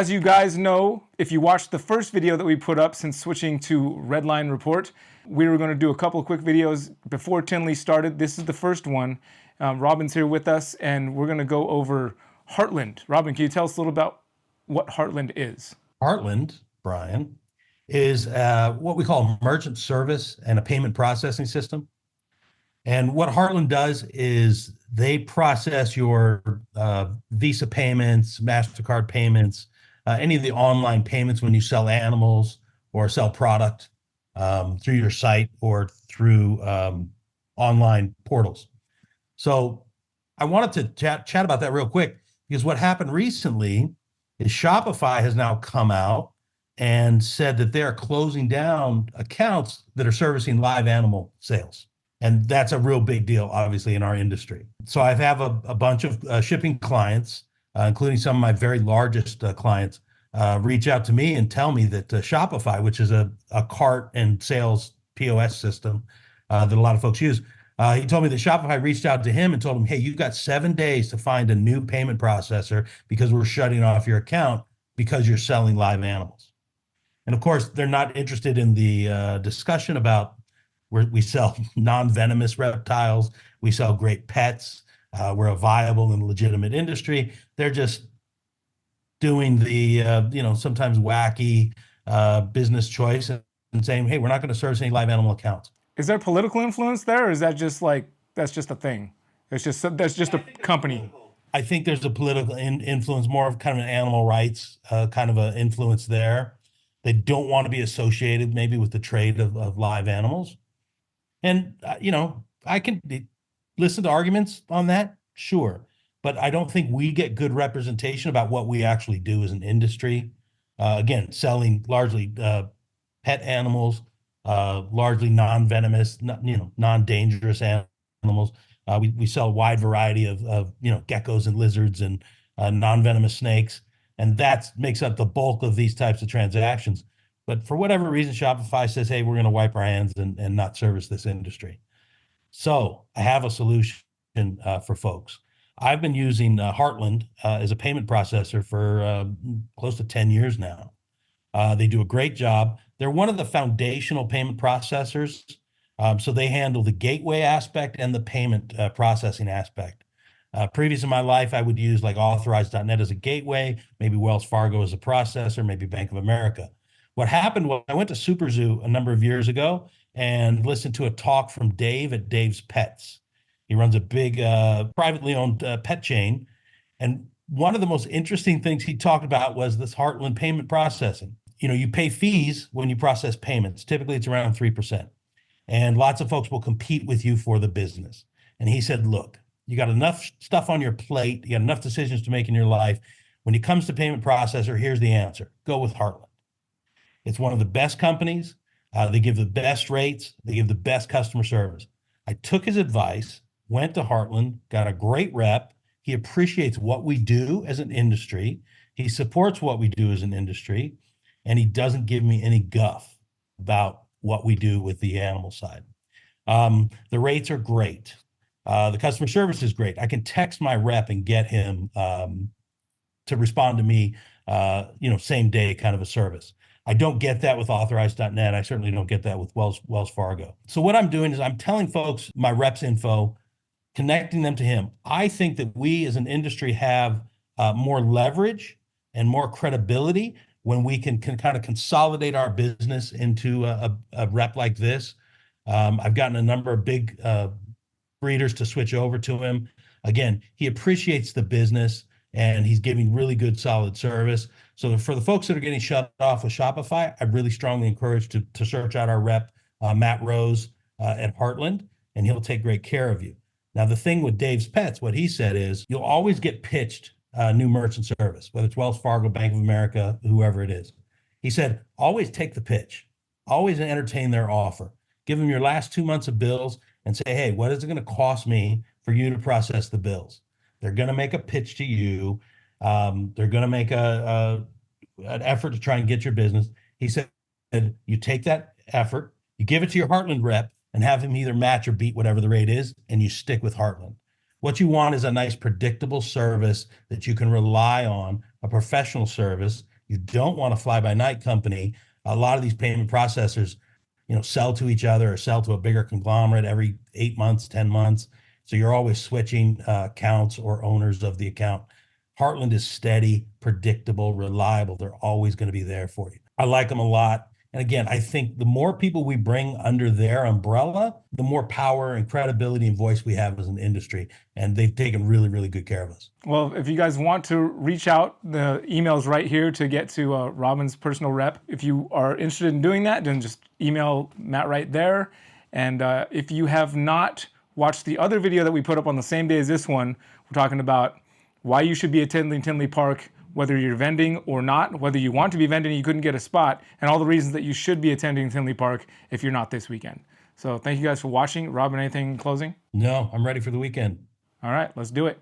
As you guys know, if you watched the first video that we put up since switching to Redline Report, we were going to do a couple of quick videos before Tinley started. This is the first one. Robin's here with us, and we're going to go over Heartland. Robin, can you tell us a little about what Heartland is? Heartland, Brian, is what we call a merchant service and a payment processing system. And what Heartland does is they process your Visa payments, MasterCard payments, any of the online payments when you sell animals or sell product through your site or through online portals. So I wanted to chat about that real quick, because what happened recently is Shopify has now come out and said that they're closing down accounts that are servicing live animal sales. And that's a real big deal, obviously, in our industry. So I have a bunch of shipping clients, including some of my very largest clients, reach out to me and tell me that Shopify, which is a cart and sales POS system that a lot of folks use, he told me that Shopify reached out to him and told him, hey, you've got 7 days to find a new payment processor because we're shutting off your account because you're selling live animals. And of course, they're not interested in the discussion about where we sell non-venomous reptiles, we sell great pets, we're a viable and legitimate industry. They're just doing the sometimes wacky business choice and saying, hey, we're not going to service any live animal accounts. Is there political influence there, or is that just like, that's just a thing? That's just a company. I think there's a political influence, more of kind of an animal rights kind of an influence there. They don't want to be associated maybe with the trade of live animals. And, I can listen to arguments on that, sure. But I don't think we get good representation about what we actually do as an industry. Again, selling largely pet animals, largely non-venomous, non-dangerous animals. We sell a wide variety of geckos and lizards and non-venomous snakes. And that makes up the bulk of these types of transactions. But for whatever reason, Shopify says, hey, we're going to wipe our hands and not service this industry. So I have a solution for folks. I've been using Heartland as a payment processor for close to 10 years now. They do a great job. They're one of the foundational payment processors. So they handle the gateway aspect and the payment processing aspect. Previous in my life, I would use like Authorize.net as a gateway, maybe Wells Fargo as a processor, maybe Bank of America. What happened was I went to Super Zoo a number of years ago and listened to a talk from Dave at Dave's Pets. He runs a big privately owned pet chain. And one of the most interesting things he talked about was this Heartland payment processing. You pay fees when you process payments. Typically, it's around 3%. And lots of folks will compete with you for the business. And he said, look, you got enough stuff on your plate. You got enough decisions to make in your life. When it comes to payment processor, here's the answer. Go with Heartland. It's one of the best companies. They give the best rates. They give the best customer service. I took his advice, went to Heartland, got a great rep. He appreciates what we do as an industry. He supports what we do as an industry, and he doesn't give me any guff about what we do with the animal side. The rates are great. The customer service is great. I can text my rep and get him to respond to me, same day kind of a service. I don't get that with Authorize.net. I certainly don't get that with Wells Fargo. So what I'm doing is I'm telling folks my rep's info, connecting them to him. I think that we as an industry have more leverage and more credibility when we can kind of consolidate our business into a rep like this. I've gotten a number of big breeders to switch over to him. Again, he appreciates the business and he's giving really good, solid service. So for the folks that are getting shut off with Shopify, I really strongly encourage to search out our rep, Matt Rose at Heartland, and he'll take great care of you. Now, the thing with Dave's Pets, what he said is you'll always get pitched new merchant service, whether it's Wells Fargo, Bank of America, whoever it is. He said, always take the pitch, always entertain their offer. Give them your last 2 months of bills and say, hey, what is it going to cost me for you to process the bills? They're going to make a pitch to you. They're going to make an effort to try and get your business. He said, you take that effort, you give it to your Heartland rep and have him either match or beat whatever the rate is, and you stick with Heartland. What you want is a nice, predictable service that you can rely on, a professional service You don't want a fly-by-night company. A lot of these payment processors, sell to each other or sell to a bigger conglomerate every 8 months, 10 months. So you're always switching accounts or owners of the account. Heartland is steady, predictable, reliable. They're always going to be there for you. I like them a lot. And again, I think the more people we bring under their umbrella, the more power and credibility and voice we have as an industry. And they've taken really, really good care of us. Well, if you guys want to reach out, the email's right here to get to Robin's personal rep. If you are interested in doing that, then just email Matt right there. And if you have not watched the other video that we put up on the same day as this one, we're talking about why you should be attending Tinley Park, whether you're vending or not, whether you want to be vending and you couldn't get a spot, and all the reasons that you should be attending Tinley Park if you're not this weekend. So thank you guys for watching. Robin, anything in closing? No, I'm ready for the weekend. All right, let's do it.